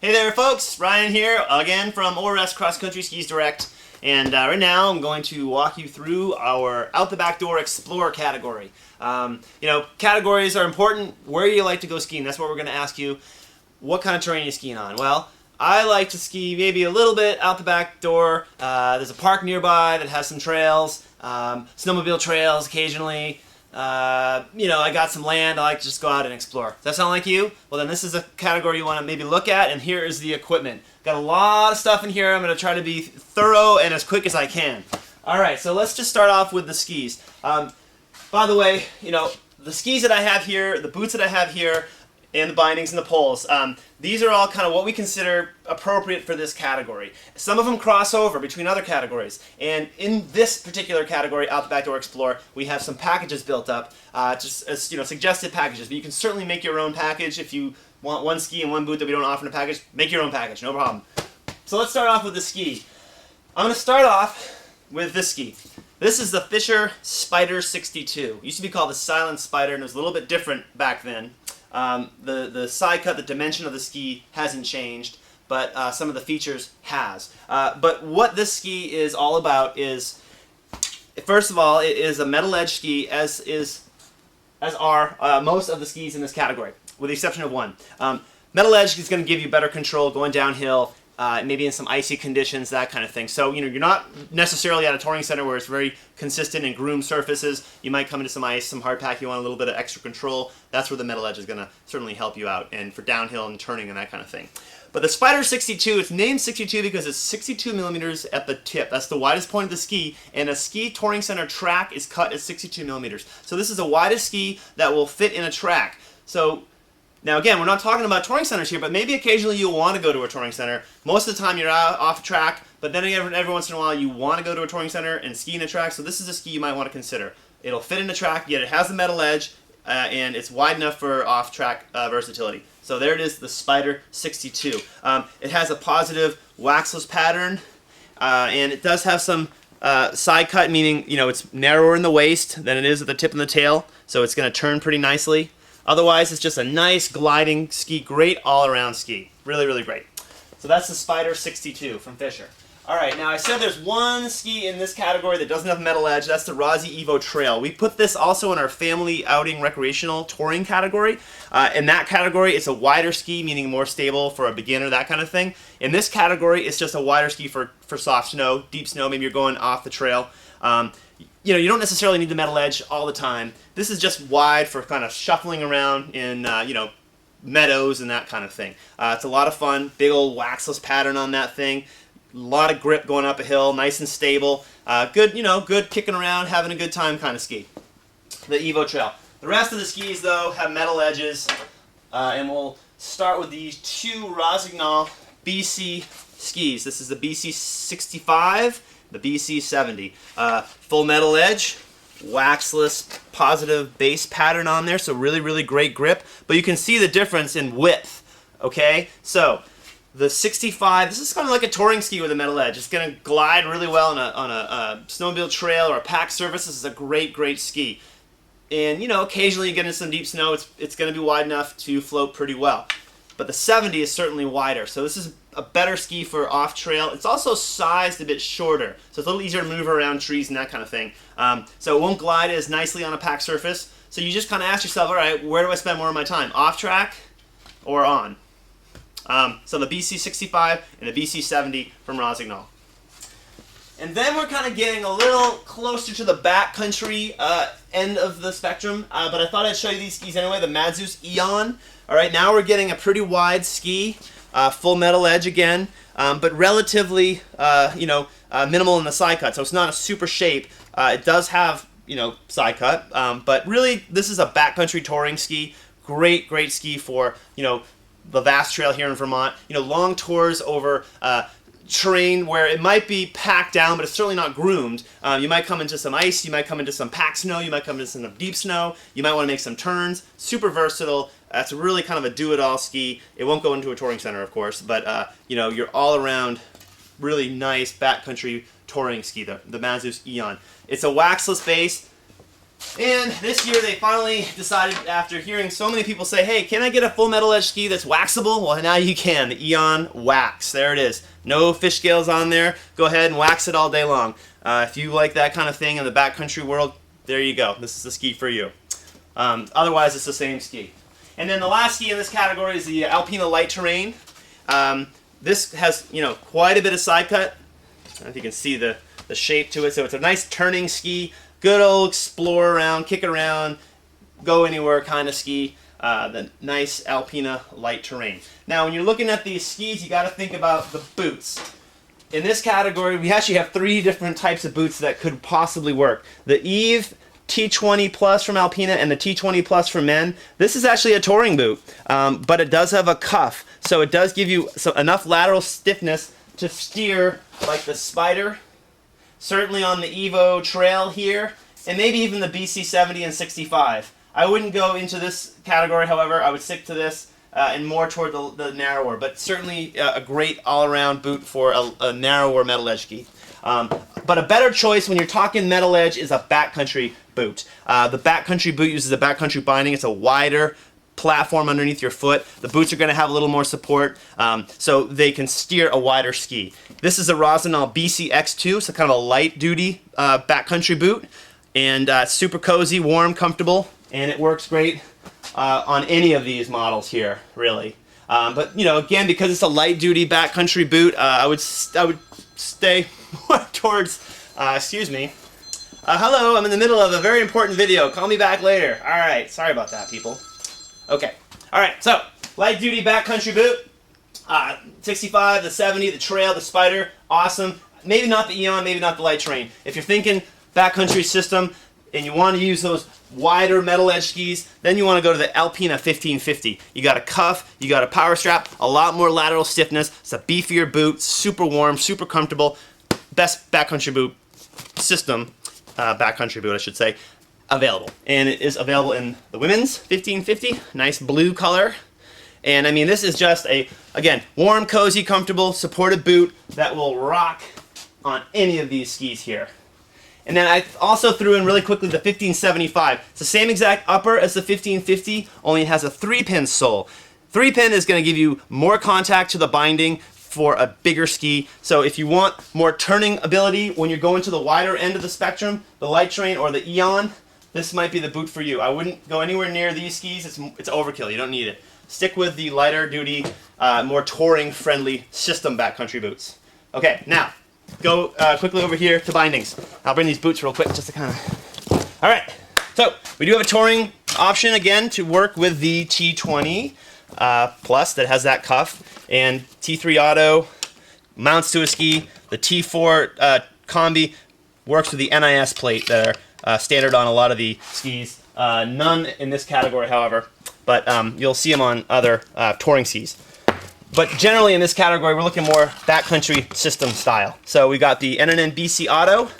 Hey there folks, Ryan here again from ORS Cross Country Skis Direct, and right now I'm going to walk you through our Out the Back Door Explorer category. Categories are important. Where do you like to go skiing? That's what we're going to ask you. What kind of terrain are you skiing on? Well, I like to ski maybe a little bit out the back door. There's a park nearby that has some trails, snowmobile trails occasionally. I got some land. I like to just go out and explore. Does that sound like you? Well, then this is a category you want to maybe look at, and here is the equipment. Got a lot of stuff in here. I'm going to try to be thorough and as quick as I can. All right, so let's just start off with the skis. By the way, the skis that I have here, the boots that I have here, and the bindings and the poles, these are all kind of what we consider appropriate for this category. Some of them cross over between other categories, and in this particular category, Out the Back Door Explorer, we have some packages built up, just as suggested packages. But you can certainly make your own package if you want one ski and one boot that we don't offer in a package. Make your own package, no problem. So let's start off with the ski. I'm going to start off with this ski. This is the Fischer Spider 62. It used to be called the Silent Spider, and it was a little bit different back then. The side cut, the dimension of the ski hasn't changed, but some of the features has. But what this ski is all about is, first of all, it is a metal edge ski, as are most of the skis in this category, with the exception of one. Metal edge is going to give you better control going downhill, maybe in some icy conditions, that kind of thing. So, you're not necessarily at a touring center where it's very consistent and groomed surfaces. You might come into some ice, some hardpack, you want a little bit of extra control. That's where the metal edge is going to certainly help you out, and for downhill and turning and that kind of thing. But the Spider 62, it's named 62 because it's 62 millimeters at the tip. That's the widest point of the ski, and a ski touring center track is cut at 62 millimeters. So this is the widest ski that will fit in a track. So now again, we're not talking about touring centers here, but maybe occasionally you'll want to go to a touring center. Most of the time you're out off track, but then every once in a while you want to go to a touring center and ski in a track, so this is a ski you might want to consider. It'll fit in a track, yet it has the metal edge, and it's wide enough for off-track versatility. So there it is, the Spider 62. It has a positive waxless pattern, and it does have some side cut, meaning it's narrower in the waist than it is at the tip and the tail, so it's going to turn pretty nicely. Otherwise, it's just a nice gliding ski, great all-around ski. Really, really great. So that's the Spider 62 from Fischer. All right, now I said there's one ski in this category that doesn't have metal edge. That's the Rossi Evo Trail. We put this also in our family outing recreational touring category. In that category, it's a wider ski, meaning more stable for a beginner, that kind of thing. In this category, it's just a wider ski for soft snow, deep snow. Maybe you're going off the trail. You don't necessarily need the metal edge all the time. This is just wide for kind of shuffling around in, meadows and that kind of thing. It's a lot of fun. Big old waxless pattern on that thing. A lot of grip going up a hill, nice and stable. Good kicking around, having a good time kind of ski. The Evo Trail. The rest of the skis, though, have metal edges, and we'll start with these two Rossignol BC skis. This is the BC 65. The BC 70. Full metal edge, waxless, positive base pattern on there, so really, really great grip. But you can see the difference in width, okay? So the 65, this is kind of like a touring ski with a metal edge. It's going to glide really well on a snowmobile trail or a packed surface. This is a great, great ski. And, occasionally you get into some deep snow, it's going to be wide enough to float pretty well. But the 70 is certainly wider, so this is a better ski for off-trail. It's also sized a bit shorter, so it's a little easier to move around trees and that kind of thing. So it won't glide as nicely on a packed surface. So you just kind of ask yourself, all right, where do I spend more of my time, off-track or on? So the BC 65 and the BC 70 from Rossignol. And then we're kind of getting a little closer to the backcountry end of the spectrum, but I thought I'd show you these skis anyway, the Madzeus Eon. All right, now we're getting a pretty wide ski, full metal edge again, but relatively, minimal in the side cut. So it's not a super shape. It does have, side cut, but really this is a backcountry touring ski. Great, great ski for, the vast trail here in Vermont. Long tours over terrain where it might be packed down, but it's certainly not groomed. You might come into some ice, you might come into some packed snow, you might come into some deep snow, you might want to make some turns. Super versatile. It's really kind of a do-it-all ski. It won't go into a touring center, of course, but you're all around really nice backcountry touring ski, the Madzeus Eon. It's a waxless base. And this year they finally decided, after hearing so many people say, hey, can I get a full metal edge ski that's waxable? Well, now you can. The Eon Wax. There it is. No fish scales on there. Go ahead and wax it all day long. If you like that kind of thing in the backcountry world, there you go. This is the ski for you. Otherwise, it's the same ski. And then the last ski in this category is the Alpena Light Terrain. This has, quite a bit of side cut. I don't know if you can see the shape to it. So it's a nice turning ski. Good old explore around, kick around, go anywhere kind of ski. The nice Alpena Light Terrain. Now, when you're looking at these skis, you got to think about the boots. In this category, we actually have 3 different types of boots that could possibly work. The Eve T20 Plus from Alpena and the T20 Plus from men. This is actually a touring boot, but it does have a cuff, so it does give you enough lateral stiffness to steer like the Spider. Certainly on the Evo Trail here, and maybe even the BC70 and 65. I wouldn't go into this category, however. I would stick to this and more toward the narrower, but certainly a great all-around boot for a narrower metal edge ski. But a better choice when you're talking metal edge is a backcountry boot. The backcountry boot uses a backcountry binding. It's a wider platform underneath your foot. The boots are going to have a little more support, so they can steer a wider ski. This is a Rossignol BCX2, so kind of a light-duty backcountry boot, and super cozy, warm, comfortable, and it works great on any of these models here, really. But again, because it's a light-duty backcountry boot, I would stay more towards. Excuse me. Hello, I'm in the middle of a very important video. Call me back later. All right, sorry about that, people. Okay. All right. So light-duty backcountry boot. 65, the 70, the Trail, the Spider. Awesome. Maybe not the Eon, maybe not the Light Terrain. If you're thinking backcountry system and you want to use those wider metal edge skis, then you want to go to the Alpena 1550. You got a cuff, you got a power strap, a lot more lateral stiffness. It's a beefier boot, super warm, super comfortable. Best backcountry boot system, backcountry boot I should say, available. And it is available in the women's 1550, nice blue color. And I mean, this is just again, warm, cozy, comfortable, supported boot that will rock on any of these skis here. And then I also threw in really quickly the 1575. It's the same exact upper as the 1550, only it has a 3-pin sole. 3-pin is going to give you more contact to the binding for a bigger ski. So if you want more turning ability when you're going to the wider end of the spectrum, the Light Terrain or the Eon, this might be the boot for you. I wouldn't go anywhere near these skis. It's overkill. You don't need it. Stick with the lighter duty, more touring friendly system backcountry boots. Okay, now go quickly over here to bindings. I'll bring these boots real quick just to kind of. All right, so we do have a touring option again to work with the T20 Plus that has that cuff, and T3 Auto mounts to a ski. The T4 Combi works with the NIS plate that are standard on a lot of the skis. None in this category, however, but you'll see them on other touring skis. But generally in this category, we're looking more backcountry system style. So we got the NNN BC Auto,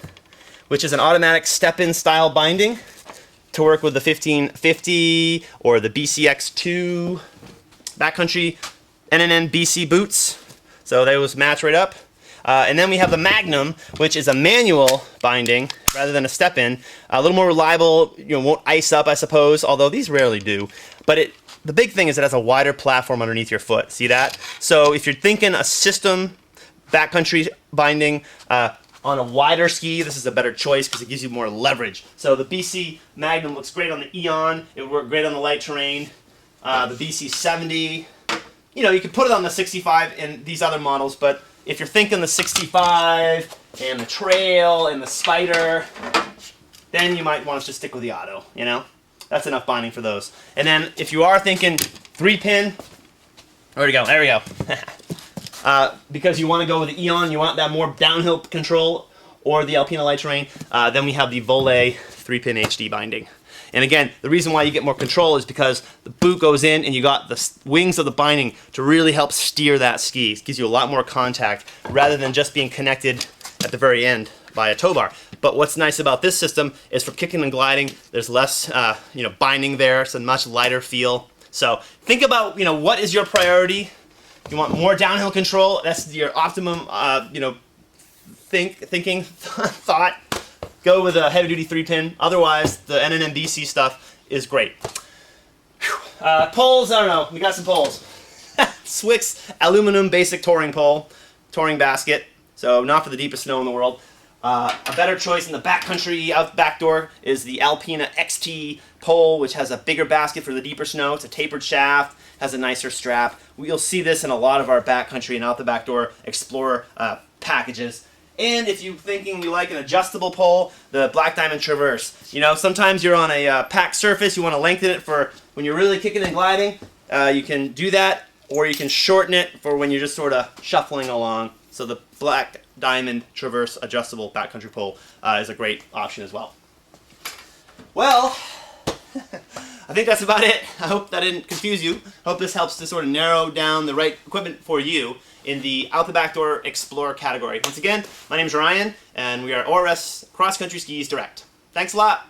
which is an automatic step-in style binding to work with the 1550 or the BCX2 backcountry NNN BC boots. So those match right up. And then we have the Magnum, which is a manual binding rather than a step-in. A little more reliable, won't ice up, I suppose, although these rarely do. But the big thing is it has a wider platform underneath your foot. See that? So if you're thinking a system backcountry binding on a wider ski, this is a better choice because it gives you more leverage. So the BC Magnum looks great on the Eon. It would work great on the Light Terrain. The BC70, you could put it on the 65 and these other models, but if you're thinking the 65 and the Trail and the Spider, then you might want to just stick with the Auto, That's enough binding for those. And then if you are thinking 3-pin, where'd it go? There we go. Because you want to go with the Eon, you want that more downhill control, or the Alpena Light Terrain, then we have the Volet 3-pin HD binding. And again, the reason why you get more control is because the boot goes in and you got the wings of the binding to really help steer that ski. It gives you a lot more contact rather than just being connected at the very end by a tow bar. But what's nice about this system is for kicking and gliding, there's less binding there. It's a much lighter feel. So think about what is your priority. You want more downhill control. That's your optimum thinking thought. go with a heavy-duty 3-pin. Otherwise, the NNMBC stuff is great. Poles, I don't know. We got some poles. Swick's aluminum basic touring pole, touring basket. So not for the deepest snow in the world. A better choice in the backcountry out the back door is the Alpena XT pole, which has a bigger basket for the deeper snow. It's a tapered shaft, has a nicer strap. You'll see this in a lot of our backcountry and out the back door Explorer packages. And if you're thinking you like an adjustable pole, the Black Diamond Traverse. You know, sometimes you're on a packed surface, you want to lengthen it for when you're really kicking and gliding. You can do that, or you can shorten it for when you're just sort of shuffling along. So the Black Diamond Traverse adjustable backcountry pole is a great option as well. Well, I think that's about it. I hope that didn't confuse you. I hope this helps to sort of narrow down the right equipment for you in the Out the Back Door Explorer category. Once again, my name is Ryan, and we are ORS Cross Country Skis Direct. Thanks a lot.